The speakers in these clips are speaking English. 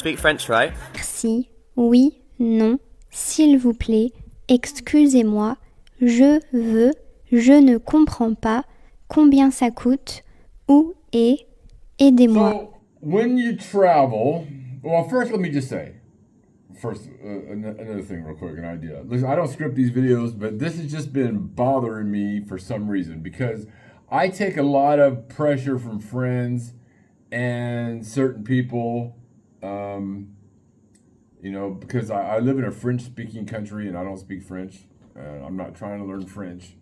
Speak French, right? Merci, oui, non, s'il vous plaît, excusez-moi, je veux, je ne comprends pas, combien ça coûte, où est, aidez-moi. So when you travel, well, first let me just say, first another thing real quick, an idea. Listen, I don't script these videos, but this has just been bothering me for some reason because I take a lot of pressure from friends and certain people. Because I live in a French-speaking country and I don't speak French. I'm not trying to learn French.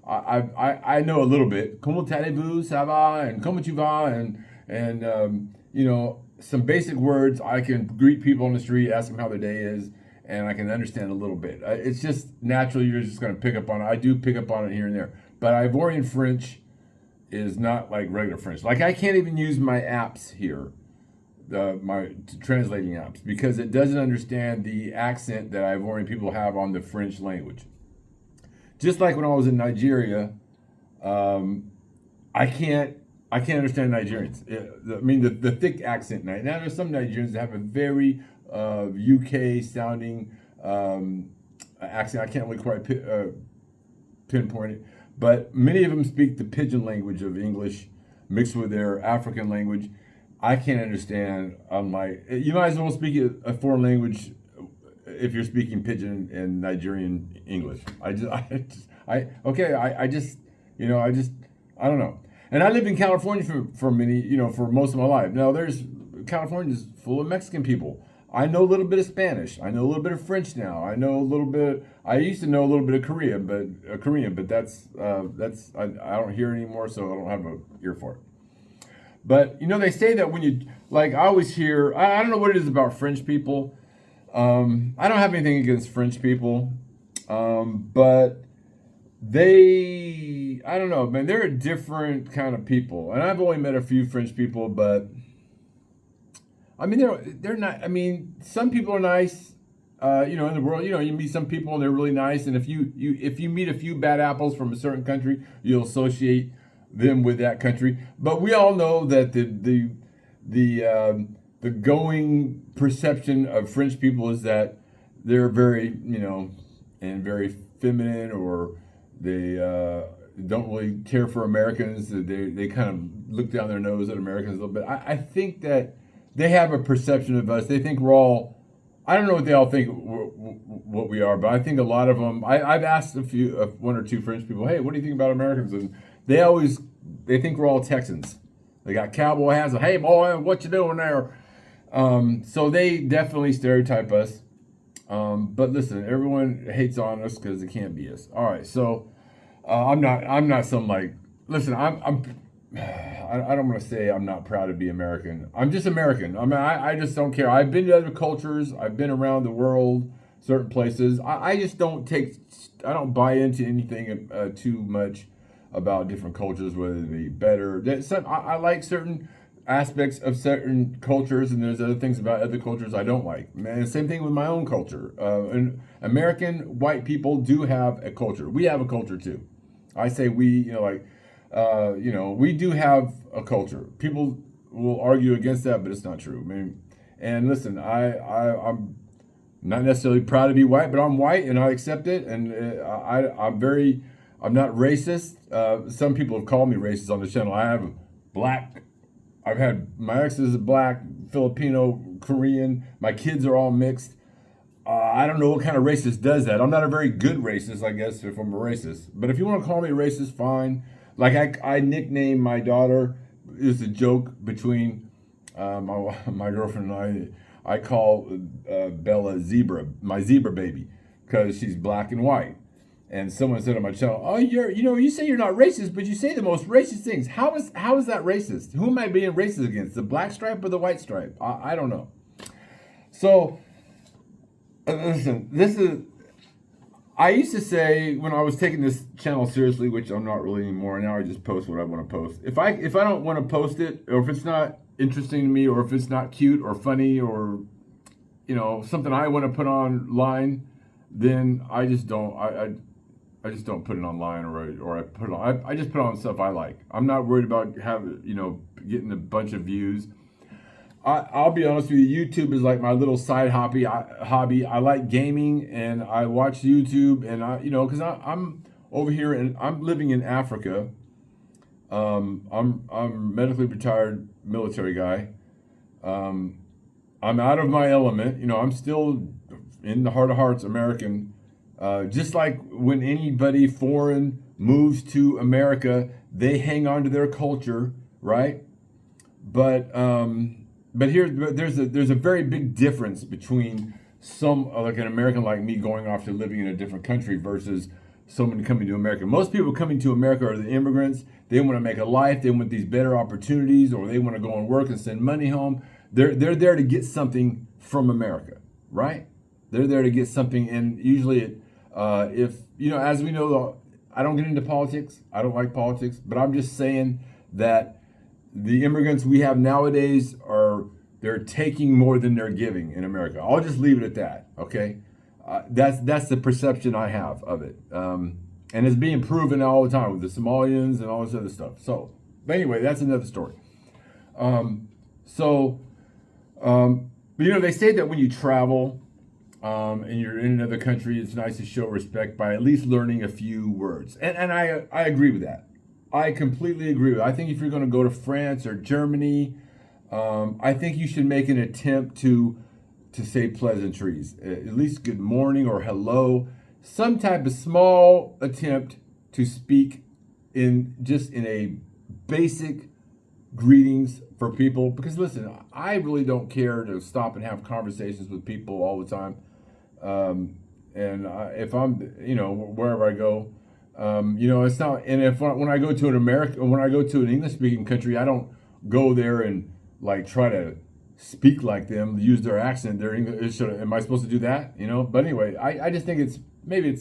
I know a little bit. Comment allez-vous? Ça va? And comment tu vas? And some basic words. I can greet people on the street, ask them how their day is, and I can understand a little bit. It's just natural. You're just going to pick up on it. I do pick up on it here and there. But Ivorian French is not like regular French. Like I can't even use my apps here, my translating apps, because it doesn't understand the accent that Ivorian people have on the French language. Just like when I was in Nigeria, I can't understand Nigerians. The thick accent. Now there's some Nigerians that have a very UK sounding accent. I can't really quite pinpoint it, but many of them speak the pidgin language of English mixed with their African language. I can't understand. I'm like, you might as well speak a foreign language if you're speaking pidgin and Nigerian English. I don't know. And I lived in California for most of my life. Now California's full of Mexican people. I know a little bit of Spanish. I know a little bit of French now. I used to know a little bit of Korean, but that's I don't hear it anymore, so I don't have an ear for it. But they say that when you, like, I always hear, I don't know what it is about French people. I don't have anything against French people, but I don't know, man, they're a different kind of people. And I've only met a few French people, but I mean, they're not, I mean, some people are nice, in the world, you meet some people and they're really nice. And if you meet a few bad apples from a certain country, you'll associate them with that country. But we all know that the going perception of French people is that they're very, and very feminine, or they don't really care for Americans. They kind of look down their nose at Americans a little bit. I think that they have a perception of us. They think we're all, I don't know what they all think what we are, but I think a lot of them, I've asked one or two French people, hey, what do you think about Americans? And they think we're all Texans. They got cowboy hats. Hey, boy, what you doing there? So they definitely stereotype us. But listen, everyone hates on us because it can't be us. All right, so I'm not some like. Listen, I don't want to say I'm not proud to be American. I'm just American. I mean, I just don't care. I've been to other cultures. I've been around the world, certain places. I just don't I don't buy into anything too much about different cultures, whether they be better. I like certain aspects of certain cultures, and there's other things about other cultures I don't like. And same thing with my own culture. And American white people do have a culture. We have a culture too. I say we, we do have a culture. People will argue against that, but it's not true. I mean, and listen, I'm not necessarily proud to be white, but I'm white and I accept it. And I'm not racist. Some people have called me racist on the channel. I've had, my ex is black, Filipino, Korean. My kids are all mixed. I don't know what kind of racist does that. I'm not a very good racist, I guess, if I'm a racist. But if you want to call me racist, fine. Like I nicknamed my daughter, it's a joke between my girlfriend and I call Bella Zebra, my zebra baby, because she's black and white. And someone said on my channel, "Oh, you say you're not racist, but you say the most racist things. How is that racist? Who am I being racist against? The black stripe or the white stripe? I don't know." So, listen, I used to say when I was taking this channel seriously, which I'm not really anymore. Now I just post what I want to post. If I don't want to post it, or if it's not interesting to me, or if it's not cute or funny, or something I want to put online, then I just don't. I just don't put it online, or I just put on stuff I like. I'm not worried about getting a bunch of views. I'll be honest with you. YouTube is like my little side hobby. I like gaming, and I watch YouTube, and because I'm over here and I'm living in Africa. I'm medically retired military guy. Um, I'm out of my element. I'm still in the heart of hearts American. Just like when anybody foreign moves to America, they hang on to their culture, right? But there's a very big difference between like an American like me going off to living in a different country versus someone coming to America. Most people coming to America are the immigrants. They want to make a life. They want these better opportunities, or they want to go and work and send money home. They're there to get something from America, right? They're there to get something, and usually, if as we know, I don't get into politics. I don't like politics, but I'm just saying that the immigrants we have nowadays they're taking more than they're giving in America. I'll just leave it at that. Okay, that's the perception I have of it, and it's being proven all the time with the Somalians and all this other stuff. So, but anyway, that's another story. Um, so, but they say that when you travel and you're in another country, it's nice to show respect by at least learning a few words, and I agree with that. I completely agree with it. I think if you're going to go to France or Germany, I think you should make an attempt to say pleasantries, at least good morning or hello, some type of small attempt to speak in a basic greetings for people. Because listen, I really don't care to stop and have conversations with people all the time. And if I'm, wherever I go, it's not. And when I go to when I go to an English speaking country, I don't go there and like try to speak like them, use their accent, their English. Am I supposed to do that? But anyway, I just think it's maybe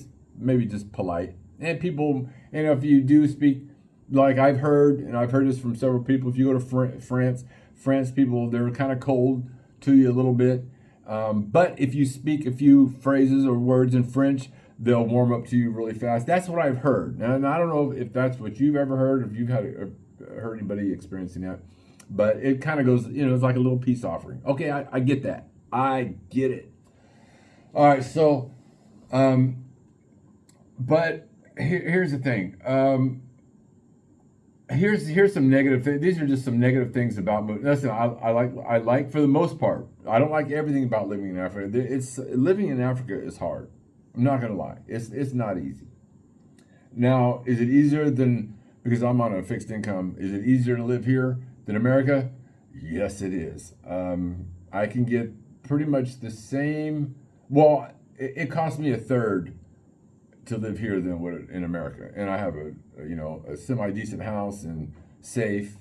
just polite. And people, if you do speak, like I've heard this from several people, if you go to France people, they're kind of cold to you a little bit. But if you speak a few phrases or words in French, they'll warm up to you really fast. That's what I've heard. And I don't know if that's what you've ever heard, if you've heard anybody experiencing that. But it kind of goes, it's like a little peace offering. Okay, I get that. I get it. All right, so, but here's the thing. Here's some negative things. These are just some negative things about moving. Listen, I like for the most part. I don't like everything about living in Africa. Living in Africa is hard. I'm not gonna lie. It's not easy. Now, is it easier than, because I'm on a fixed income, is it easier to live here than America? Yes, it is. I can get pretty much the same. Well, it cost me a third to live here than what in America, and I have a semi decent house and safe,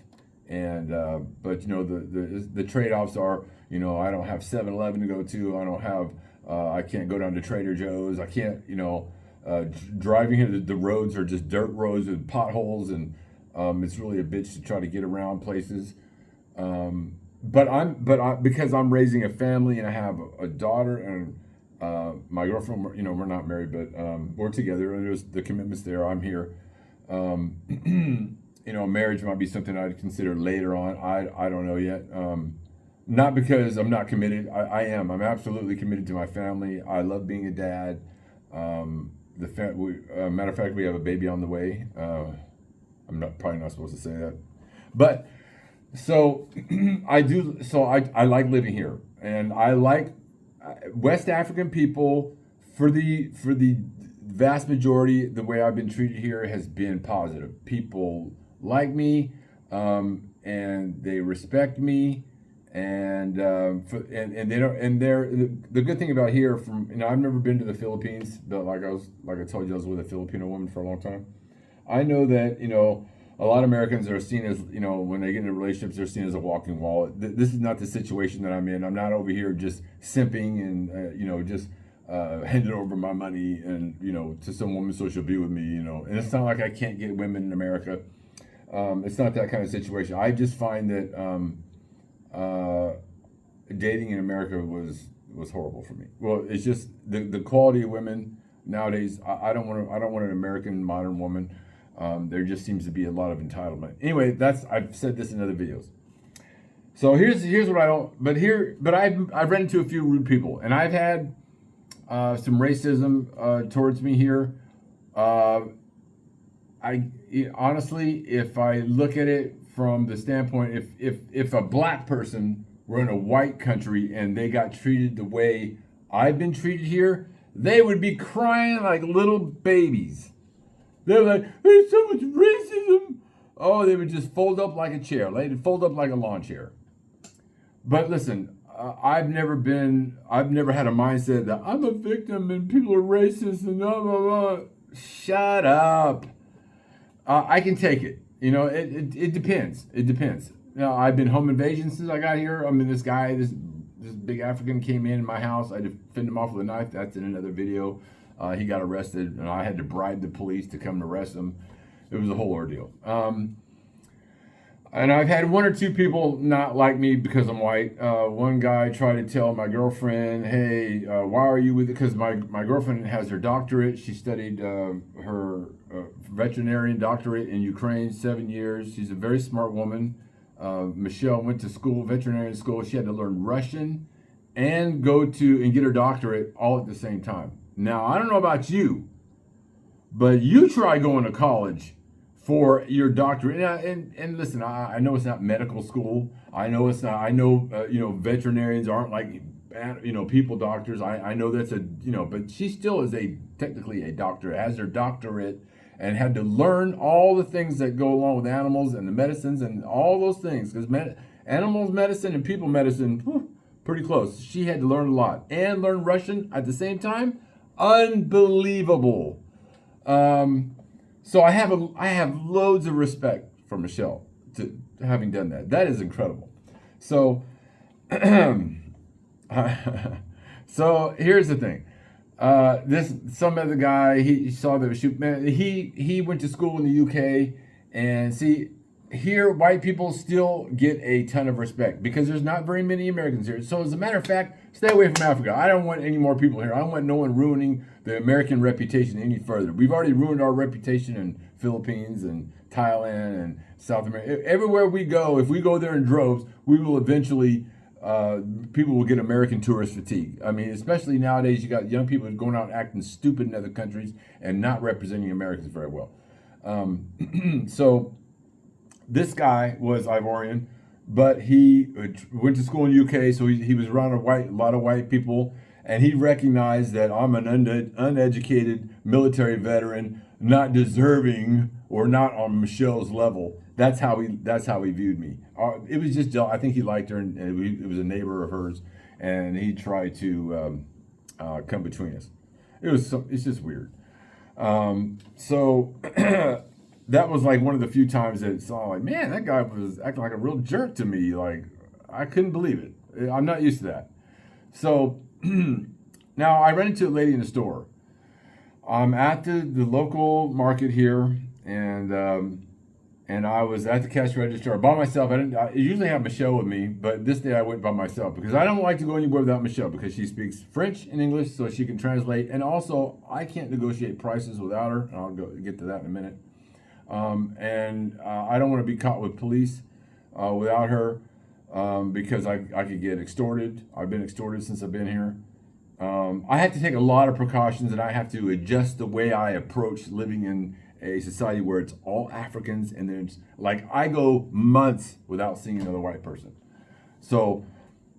and but the trade offs are I don't have 7-Eleven to go to. I don't have I can't go down to Trader Joe's. I can't driving here. The roads are just dirt roads with potholes, and it's really a bitch to try to get around places. Because I'm raising a family and I have a daughter and my girlfriend, we're not married, but we're together, and there's the commitments there. I'm here. Marriage might be something I'd consider later on. I don't know yet. Not because I'm not committed. I am. I'm absolutely committed to my family. I love being a dad. Matter of fact, we have a baby on the way. I'm probably not supposed to say that, but so I do. So I like living here, and I like West African people. For the vast majority, the way I've been treated here has been positive. People like me, and they respect me, and they don't. And the good thing about here, I've never been to the Philippines, but like I told you, I was with a Filipino woman for a long time. I know that a lot of Americans are seen as when they get into relationships, they're seen as a walking wall. This is not the situation that I'm in. I'm not over here just simping and just handing over my money and to some woman so she'll be with me. And it's not like I can't get women in America. It's not that kind of situation. I just find that dating in America was horrible for me. Well, it's just the quality of women nowadays. I don't want an American modern woman. There just seems to be a lot of entitlement. Anyway, I've said this in other videos. So here's what I don't. But I've run into a few rude people, and I've had some racism towards me here. Uh, honestly, if I look at it from the standpoint, if a black person were in a white country and they got treated the way I've been treated here, they would be crying like little babies. They're like, there's so much racism. Oh, they would just fold up like a chair. They'd fold up like a lawn chair. But listen, I've never had a mindset that I'm a victim and people are racist and blah, blah, blah. Shut up. I can take it. You know, it depends. It depends. You know, I've been home invasion since I got here. I mean, this big African came in my house. I had to fend him off with a knife. That's in another video. He got arrested, and I had to bribe the police to come and arrest him. It was a whole ordeal. And I've had one or two people not like me because I'm white. One guy tried to tell my girlfriend, hey, why are you with it? Because my girlfriend has her doctorate. She studied her veterinarian doctorate in Ukraine, 7 years. She's a very smart woman. Michelle went to school, veterinarian school. She had to learn Russian and get her doctorate all at the same time. Now, I don't know about you, but you try going to college for your doctorate. And listen, I know it's not medical school. I know it's not. I know veterinarians aren't like people doctors. I know that's but she still is technically a doctor, has her doctorate, and had to learn all the things that go along with animals and the medicines and all those things, because animals medicine and people medicine, pretty close. She had to learn a lot and learn Russian at the same time. Unbelievable. So I have loads of respect for Michelle to having done that. That is incredible. So so here's the thing. Some other guy, he saw the shoot, man, he went to school in the UK, and see, here white people still get a ton of respect because there's not very many Americans here. So as a matter of fact, stay away from Africa. I don't want any more people here. I don't want no one ruining the American reputation any further. We've already ruined our reputation in Philippines and Thailand and South America. Everywhere we go, if we go there in droves, we will eventually, people will get American tourist fatigue. I mean, especially nowadays, you got young people going out acting stupid in other countries and not representing Americans very well. So this guy was Ivorian, but he went to school in the UK, so he was around a lot of white people, and he recognized that I'm an uneducated military veteran, not deserving or not on Michelle's level. That's how he viewed me. It was just, I think he liked her, and it was a neighbor of hers, and he tried to come between us. It's just weird. So that was like one of the few times that it's all like, man, that guy was acting like a real jerk to me. Like, I couldn't believe it. I'm not used to that. So now I ran into a lady in the store. I'm at the local market here, and I was at the cash register by myself. I usually have Michelle with me, but this day I went by myself because I don't like to go anywhere without Michelle, because she speaks French and English, so she can translate. And also, I can't negotiate prices without her. And I'll get to that in a minute. I don't want to be caught with police without her, because I could get extorted. I've been extorted since I've been here. I have to take a lot of precautions, and I have to adjust the way I approach living in a society where it's all Africans, and then it's like I go months without seeing another white person. So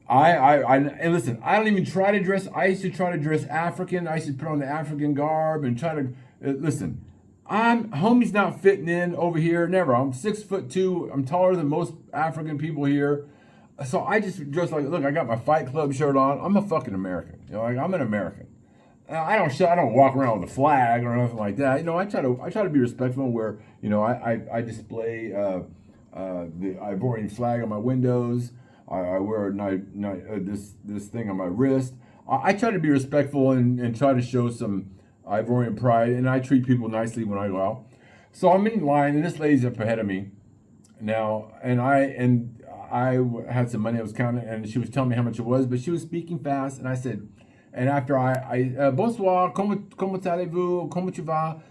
and listen, I don't even try to dress. I used to try to dress African. I used to put on the African garb and try to listen. Homie's not fitting in over here. Never. I'm 6'2". I'm taller than most African people here. So I just dress like, look, I got my Fight Club shirt on. I'm a fucking American. Like, I'm an American. I don't walk around with a flag or anything like that. I try to be respectful where, I display the Ivorian flag on my windows. I wear this thing on my wrist. I try to be respectful and try to show some Ivorian pride, and I treat people nicely when I go out. So I'm in line, and this lady's up ahead of me now, and I had some money I was counting, and she was telling me how much it was, but she was speaking fast, and I said, and after bonsoir, comment allez-vous, comment tu vas,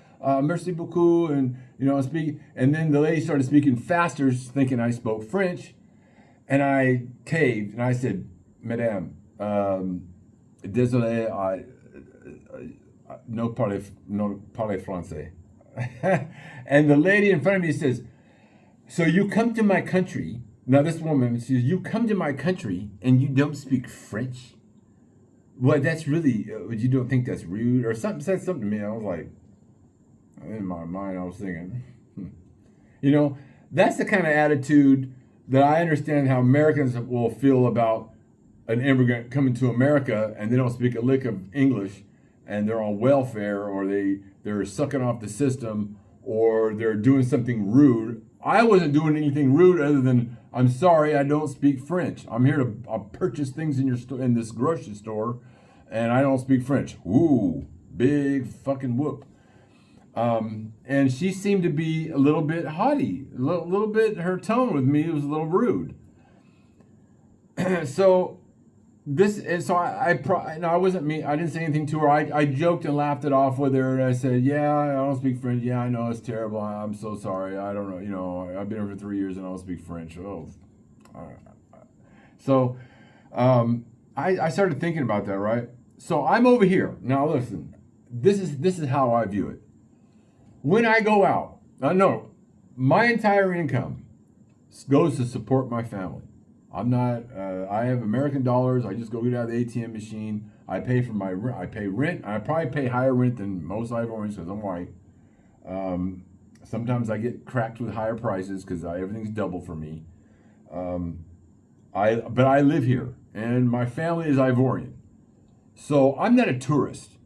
merci beaucoup, and speak, and then the lady started speaking faster, thinking I spoke French, And I caved and I said, Madame, désolé, no parle français. And the lady in front of me says, so you come to my country. Now this woman says, you come to my country and you don't speak French? Well, that's really, you don't think that's rude? Or something said something to me. I was like, in my mind, I was thinking, you know, that's the kind of attitude that I understand how Americans will feel about an immigrant coming to America and they don't speak a lick of English and they're on welfare or they're sucking off the system or they're doing something rude. I wasn't doing anything rude other than, I'm sorry, I don't speak French. I'm here to purchase things in your in this grocery store, and I don't speak French. Ooh, big fucking whoop. And she seemed to be a little bit haughty, a little bit. Her tone with me was a little rude. So this is so I wasn't me. I didn't say anything to her. I joked and laughed it off with her, and I said, "Yeah, I don't speak French. Yeah, I know it's terrible. I'm so sorry. I don't know. You know, I've been here for 3 years and I don't speak French." Oh, so I started thinking about that. Right. So I'm over here now. Listen, this is how I view it. When I go out, no, my entire income goes to support my family. I'm not. I have American dollars. I just go get out of the ATM machine. I pay for my. I pay rent. I probably pay higher rent than most Ivorians because I'm white. Sometimes I get cracked with higher prices because everything's double for me. But I live here and my family is Ivorian, so I'm not a tourist.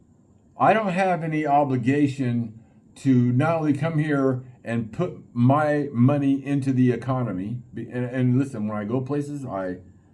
I don't have any obligation to not only come here and put my money into the economy. And listen, when I go places,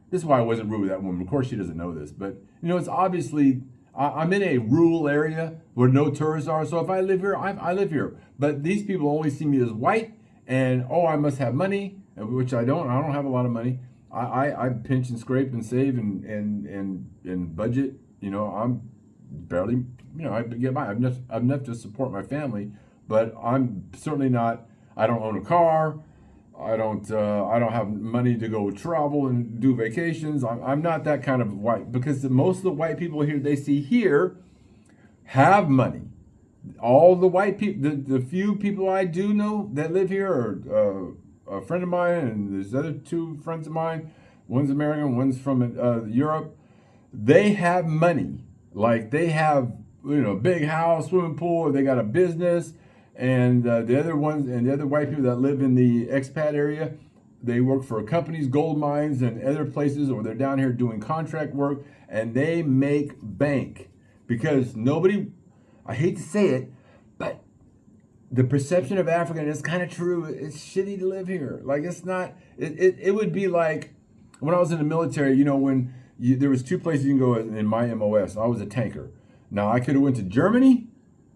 this is why I wasn't rude with that woman. Of course, she doesn't know this, but you know, it's obviously I'm in a rural area where no tourists are. So if I live here, I live here. But these people only see me as white, and I must have money, which I don't. I don't have a lot of money. I pinch and scrape and save and budget. You know, I'm barely. You know, I get by. I've enough to support my family, but I'm certainly not. I don't own a car. I don't have money to go travel and do vacations. I'm not that kind of white because most of the white people here they see here have money. All the white people, the few people I do know that live here are a friend of mine and there's other two friends of mine. One's American, one's from Europe. They have money. Like they have big house, swimming pool. They got a business. And the other ones and the other white people that live in the expat area, they work for companies, gold mines, and other places, or they're down here doing contract work, and they make bank because nobody. I hate to say it, but the perception of African is kind of true. It's shitty to live here. Like it's not. It would be like when I was in the military. You know when there was two places you can go in my MOS. I was a tanker. Now I could have went to Germany,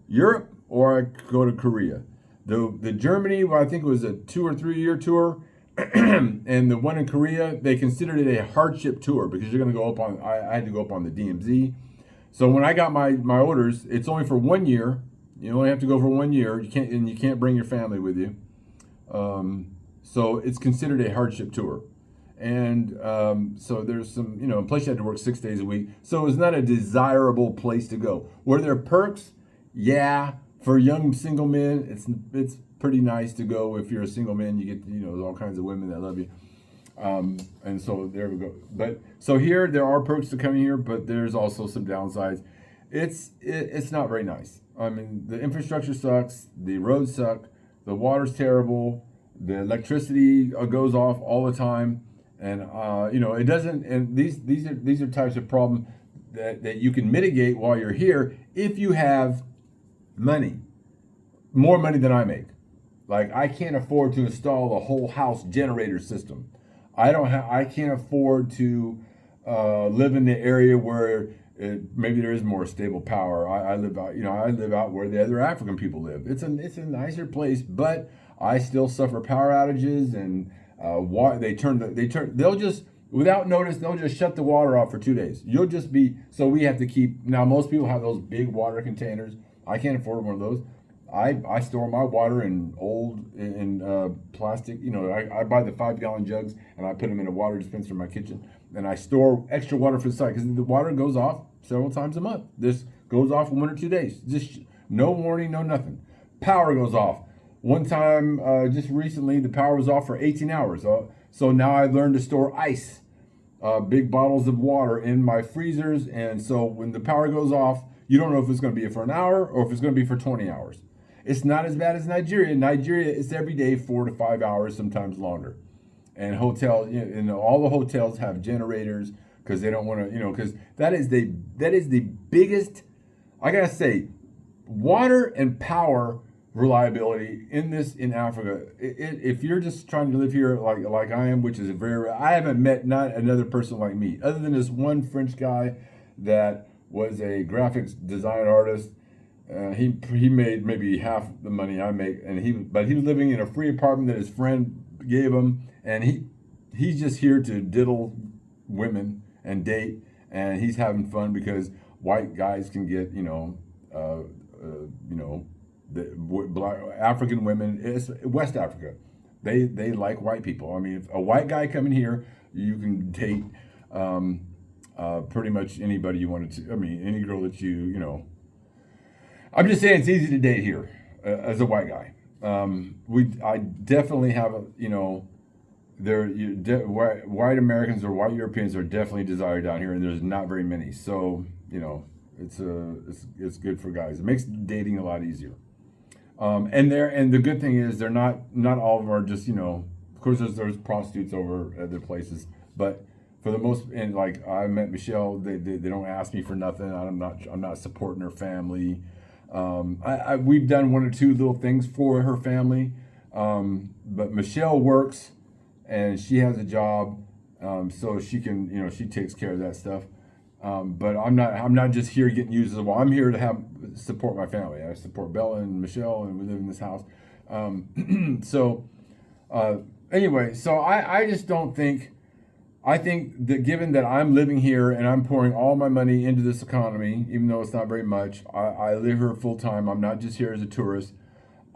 Europe, or I could go to Korea. The Germany, well, I think it was a 2 or 3 year tour, and the one in Korea, they considered it a hardship tour because you're going to go up on. I had to go up on the DMZ. So when I got my orders, it's only for 1 year. You only have to go for 1 year. You can't bring your family with you. So it's considered a hardship tour. And so there's some, plus you had to work 6 days a week. So it was not a desirable place to go. Were there perks? Yeah. For young single men, it's pretty nice to go. If you're a single man, you get, all kinds of women that love you. And so there we go. But so here, there are perks to coming here, but there's also some downsides. It's not very nice. I mean, the infrastructure sucks. The roads suck. The water's terrible. The electricity goes off all the time. And it doesn't. And these are types of problems that you can mitigate while you're here if you have money, more money than I make. Like I can't afford to install a whole house generator system. I can't afford to live in the area where maybe there is more stable power. I live out where the other African people live. It's a nicer place, but I still suffer power outages and they'll just without notice they'll just shut the water off for 2 days. So we have to keep now. Most people have those big water containers. I can't afford one of those. I store my water in plastic. I buy the 5 gallon jugs and I put them in a water dispenser in my kitchen, and I store extra water for the site because the water goes off several times a month. This goes off in 1 or 2 days. Just no warning, no nothing. Power goes off. One time, just recently, the power was off for 18 hours. So now I learned to store ice, big bottles of water in my freezers, and so when the power goes off, you don't know if it's going to be for an hour or if it's going to be for 20 hours. It's not as bad as Nigeria. Nigeria, it's every day 4 to 5 hours, sometimes longer. And all the hotels have generators because they don't want to, because that is the biggest. I gotta say, water and power reliability in Africa. If you're just trying to live here like I am, which is I haven't met not another person like me, other than this one French guy that was a graphics design artist. He made maybe half the money I make, but he was living in a free apartment that his friend gave him, and he's just here to diddle women and date, and he's having fun because white guys can get the black African women. It's West Africa. They like white people. I mean, if a white guy coming here, you can date pretty much anybody you wanted to. I mean, any girl that I'm just saying it's easy to date here as a white guy. I definitely have white Americans or white Europeans are definitely desired down here, and there's not very many. So it's good for guys. It makes dating a lot easier. And the good thing is they're not all of them are just of course there's prostitutes over other places, but for the most, and like I met Michelle, they don't ask me for nothing. I'm not supporting her family. We've done 1 or 2 little things for her family, but Michelle works and she has a job, so she can she takes care of that stuff. But I'm not just here getting used as well. I'm here to support my family. I support Bella and Michelle, and we live in this house. Anyway, so I just don't think. I think that given that I'm living here and I'm pouring all my money into this economy, even though it's not very much, I live here full time. I'm not just here as a tourist.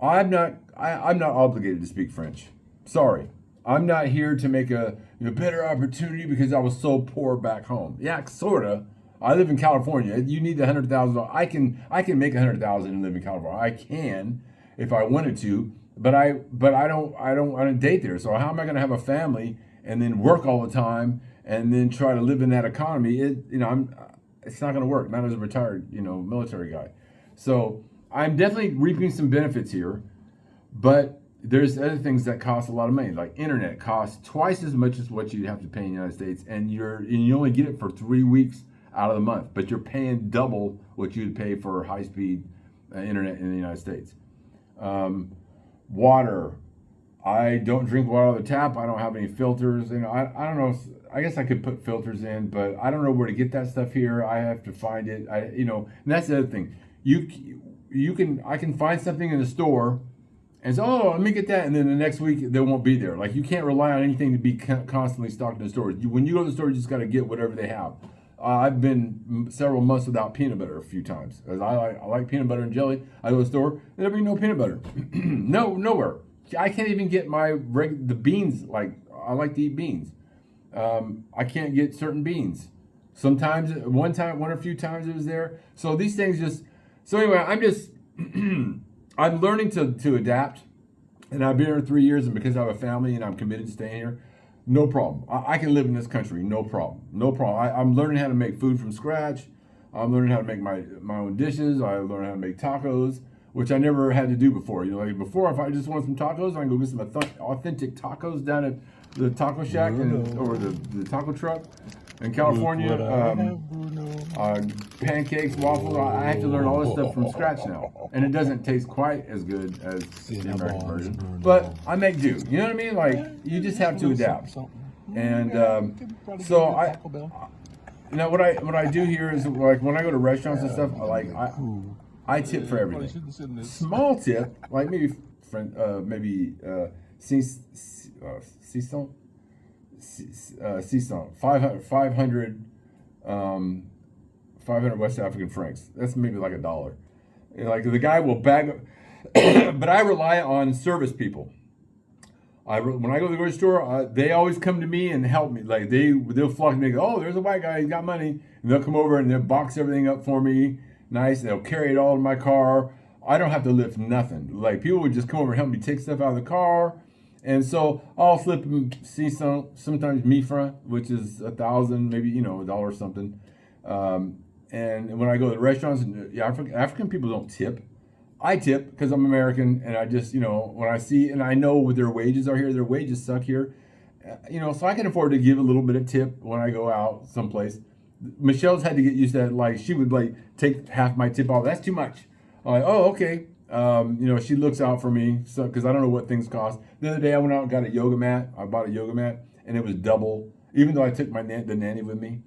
I'm not obligated to speak French. Sorry. I'm not here to make a better opportunity because I was so poor back home. Yeah, sorta. I live in California. You need $100,000. I can make $100,000 and live in California. I can if I wanted to, but I don't date there. So how am I going to have a family and then work all the time and then try to live in that economy? It's not going to work. Not as a retired military guy. So I'm definitely reaping some benefits here, but there's other things that cost a lot of money, like internet costs twice as much as what you'd have to pay in the United States, and you only get it for 3 weeks out of the month, but you're paying double what you'd pay for high-speed internet in the United States. Water, I don't drink water out of the tap. I don't have any filters. I don't know. I guess I could put filters in, but I don't know where to get that stuff here. I have to find it. And that's the other thing. I can find something in the store and say, oh, let me get that, and then the next week they won't be there. Like, you can't rely on anything to be constantly stocked in the store. When you go to the store, you just got to get whatever they have. I've been several months without peanut butter a few times because I like peanut butter and jelly. I go to the store, and there'll be no peanut butter. Nowhere. I can't even get the beans. Like, I like to eat beans. I can't get certain beans. Sometimes, one or a few times it was there. So these things so anyway, I'm learning to adapt, and I've been here 3 years, and because I have a family and I'm committed to staying here, no problem. I can live in this country, no problem. I'm learning how to make food from scratch. I'm learning how to make my own dishes. I learned how to make tacos, which I never had to do before. Like before, if I just want some tacos, I can go get some authentic tacos down at the taco shack or the taco truck in California. Pancakes, waffles. I have to learn all this stuff from scratch now, and it doesn't taste quite as good as the American version. But I make do. You know what I mean? Like, you just have to adapt. And so what I do here is, like, when I go to restaurants and stuff, I tip for everything. Small tip, like maybe 500 West African francs. That's maybe like $1. Like, the guy will bag. But I rely on service people. When I go to the grocery store, they always come to me and help me. Like they'll flock to me. Go, oh, there's a white guy. He's got money, and they'll come over and they'll box everything up for me, nice. They'll carry it all in my car. I don't have to lift nothing. Like people would just come over and help me take stuff out of the car, and so I'll flip them. See sometimes mifra, which is 1,000, maybe $1 or something. And when I go to the restaurants, African people don't tip. I tip because I'm American, and I just, when I see, and I know what their wages are here, their wages suck here, so I can afford to give a little bit of tip when I go out someplace. Michelle's had to get used to that. Like, she would, take half my tip off. That's too much. I'm like, oh, okay. She looks out for me, so because I don't know what things cost. The other day, I went out and got a yoga mat. I bought a yoga mat, and it was double, even though I took the nanny with me.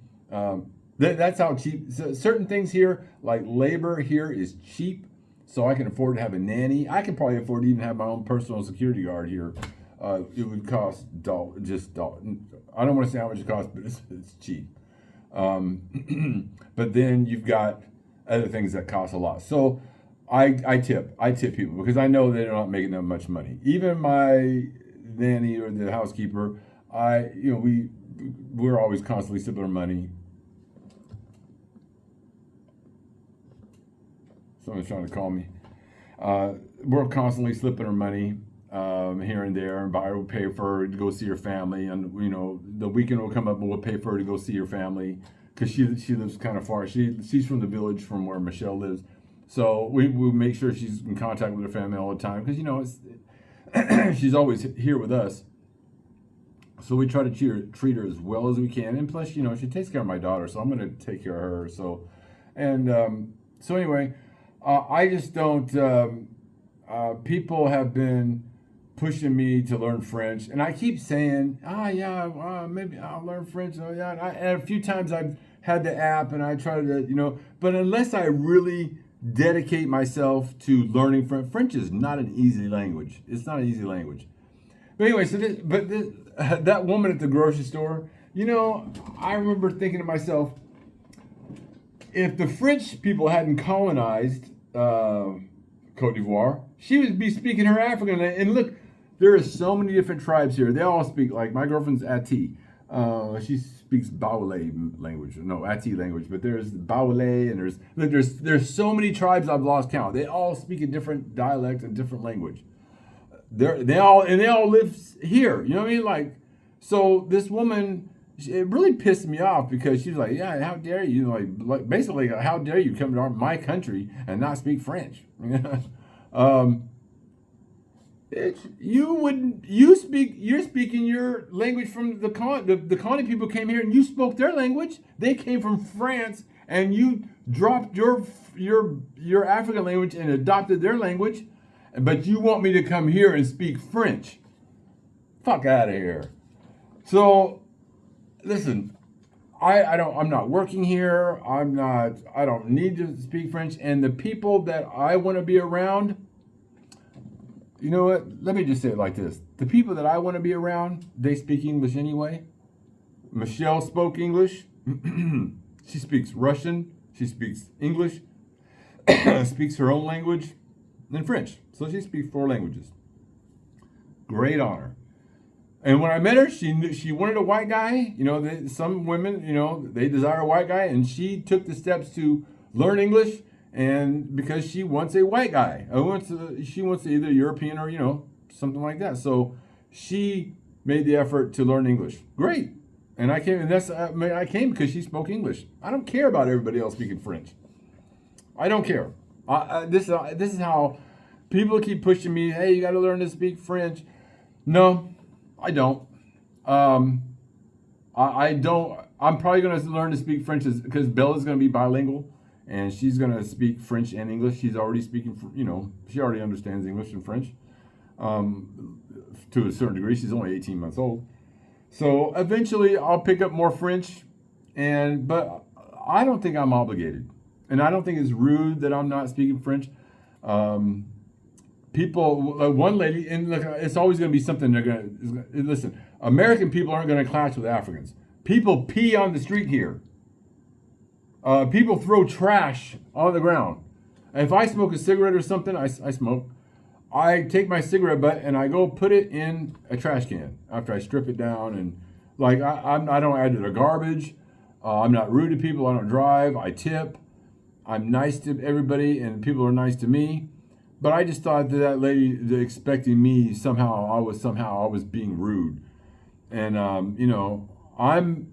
That's how cheap. Certain things here, like labor here, is cheap. So I can afford to have a nanny. I can probably afford to even have my own personal security guard here. It would cost I don't want to say how much it costs, but it's cheap. But then you've got other things that cost a lot. So I tip people because I know they're not making that much money. Even my nanny or the housekeeper, we're always constantly sipping our money. Someone's trying to call me. We're constantly slipping our money here and there, and buyer will pay for her to go see her family, and the weekend will come up and we'll pay for her to go see her family because she lives kind of far. She's from the village from where Michelle lives, so we make sure she's in contact with her family all the time because she's always here with us. So we try to treat her as well as we can, and plus she takes care of my daughter, so I'm going to take care of her. So anyway. I just don't. People have been pushing me to learn French, and I keep saying, maybe I'll learn French. Oh yeah, and a few times I've had the app, and I try to, but unless I really dedicate myself to learning French is not an easy language. It's not an easy language. But anyway, that woman at the grocery store, I remember thinking to myself, if the French people hadn't colonized Cote D'ivoire, she would be speaking her African. And look, there are so many different tribes here. They all speak, like my girlfriend's Ati. She speaks Baoulé language. No, Ati language. But there's Baoulé, and there's so many tribes I've lost count. They all speak a different dialect and different language. They all live here. You know what I mean? Like, so this woman, it really pissed me off because she was like, yeah, how dare you, basically, how dare you come to my country and not speak French? You're speaking your language from the colony people came here and you spoke their language. They came from France and you dropped your African language and adopted their language, but you want me to come here and speak French? Fuck out of here. So, listen, I'm not working here. I don't need to speak French. And the people that I want to be around, you know what? Let me just say it like this. The people that I want to be around, they speak English anyway. Michelle spoke English. She speaks Russian. She speaks English. Speaks her own language and French. So she speaks 4 languages. Great honor. And when I met her, she wanted a white guy. Some women, they desire a white guy, and she took the steps to learn English, and because she wants a white guy, she wants either European or something like that. So she made the effort to learn English. Great, and I came, and I came because she spoke English. I don't care about everybody else speaking French. I don't care. This is how people keep pushing me. Hey, you got to learn to speak French. No. I don't. I don't. I'm probably going to learn to speak French because Bella's going to be bilingual, and she's going to speak French and English. She's already speaking, she already understands English and French to a certain degree. She's only 18 months old. So eventually I'll pick up more French, but I don't think I'm obligated. And I don't think it's rude that I'm not speaking French. People, one lady, and look, it's always going to be something they're going to, listen, American people aren't going to clash with Africans. People pee on the street here. People throw trash on the ground. If I smoke a cigarette or something, I smoke. I take my cigarette butt and I go put it in a trash can after I strip it down, and like I don't add to the garbage. I'm not rude to people. I don't drive. I tip. I'm nice to everybody, and people are nice to me. But I just thought that lady expecting me somehow I was being rude, and I'm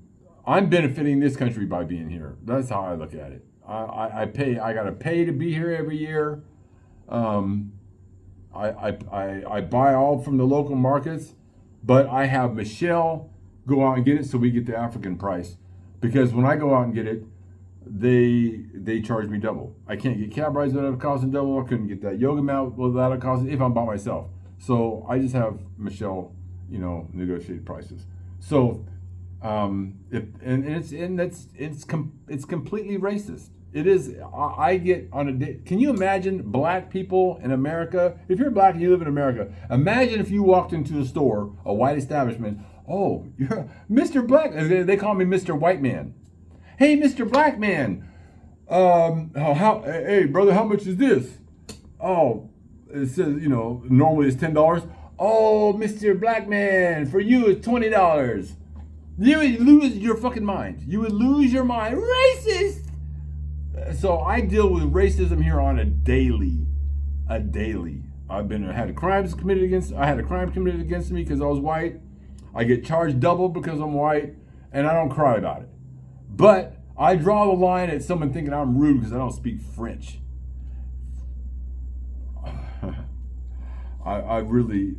benefiting this country by being here. That's how I look at it. I pay. I gotta pay to be here every year. Um, I buy all from the local markets, but I have Michelle go out and get it so we get the African price. Because when I go out and get it, they charge me double. I can't get cab rides without it costing double. I couldn't get that yoga mat without it costing if I'm by myself. So I just have Michelle, negotiate prices. So it's completely racist. It is. I get on a day. Can you imagine black people in America? If you're black and you live in America, imagine if you walked into a store, a white establishment. Oh, you're Mr. Black. They call me Mr. White Man. Hey, Mr. Black Man. Hey, brother, how much is this? Oh, it says, normally it's $10. Oh, Mr. Black Man, for you it's $20. You would lose your fucking mind. You would lose your mind. Racist! So I deal with racism here on a daily. I had a crime committed against me because I was white. I get charged double because I'm white, and I don't cry about it. But I draw the line at someone thinking I'm rude because I don't speak French. I really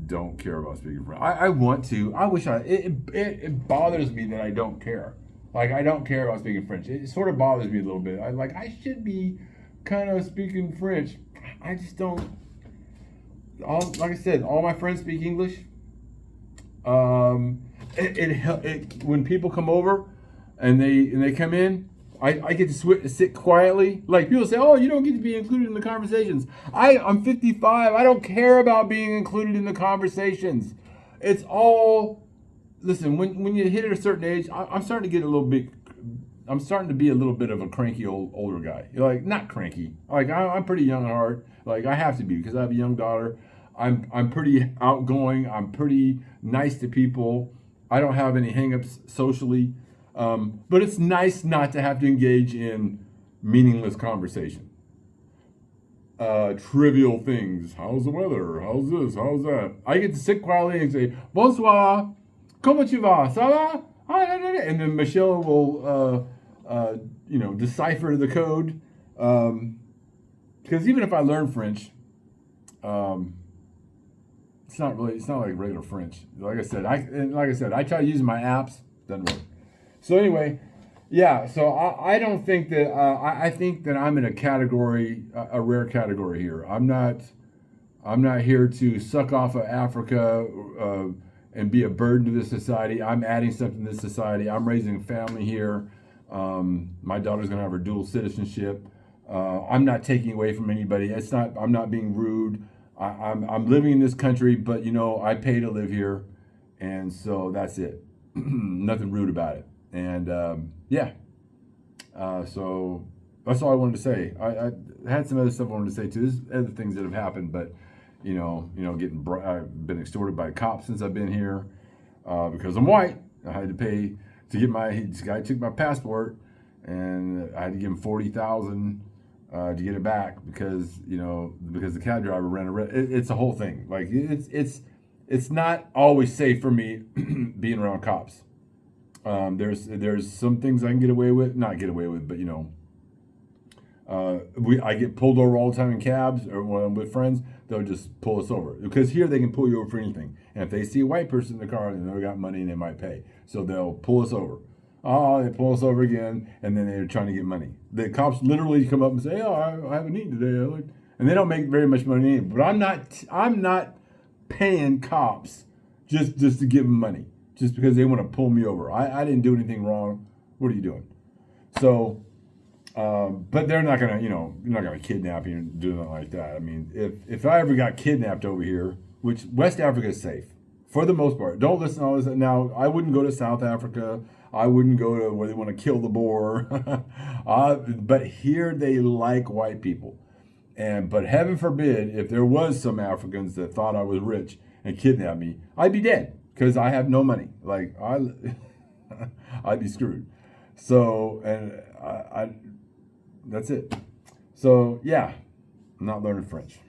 don't care about speaking French. I want to. I wish it bothers me that I don't care. Like, I don't care about speaking French. It sort of bothers me a little bit. I should be kind of speaking French. I just don't. Like I said, all my friends speak English. When people come over and they come in, I get to sit quietly. Like, people say, oh, you don't get to be included in the conversations. I'm 55. I don't care about being included in the conversations. It's all, listen, when you hit at a certain age, I'm starting to be a little bit of a cranky older guy. Like, not cranky. Like, I'm pretty young at heart. Like, I have to be because I have a young daughter. I'm pretty outgoing. I'm pretty nice to people. I don't have any hangups socially. But it's nice not to have to engage in meaningless conversation. Trivial things. How's the weather? How's this? How's that? I get to sit quietly and say, bonsoir, comment tu vas? Ça va? And then Michelle will, decipher the code. Because even if I learn French, it's not like regular French. Like I said, I try using my apps. Doesn't work. So anyway, yeah. So I don't think that I think that I'm in a rare category here. I'm not here to suck off of Africa and be a burden to this society. I'm adding something to this society. I'm raising a family here. My daughter's gonna have her dual citizenship. I'm not taking away from anybody. I'm not being rude. I'm living in this country, but I pay to live here, and so that's it. Nothing rude about it. And so that's all I wanted to say. I had some other stuff I wanted to say too. There's other things that have happened, but I've been extorted by cops since I've been here because I'm white. I had to pay to get this guy took my passport, and I had to give him $40,000 to get it back because the cab driver ran a red. It's a whole thing. Like it's not always safe for me being around cops. There's some things I can not get away with, but I get pulled over all the time in cabs, or when I'm with friends, they'll just pull us over because here they can pull you over for anything. And if they see a white person in the car, then they've got money and they might pay, so they'll pull us over. Oh, they pull us over again, and then they're trying to get money. The cops literally come up and say, "Oh, I haven't eaten today," and they don't make very much money. But I'm not paying cops just to give them money, just because they want to pull me over. I didn't do anything wrong. What are you doing? So, but they're not gonna, you're not gonna kidnap you and do nothing like that. I mean, if I ever got kidnapped over here, which West Africa is safe for the most part. Don't listen to all this. Now, I wouldn't go to South Africa. I wouldn't go to where they want to kill the Boer. But here they like white people. But heaven forbid, if there was some Africans that thought I was rich and kidnapped me, I'd be dead because I have no money. Like I'd be screwed. So, and I that's it. So yeah, I'm not learning French.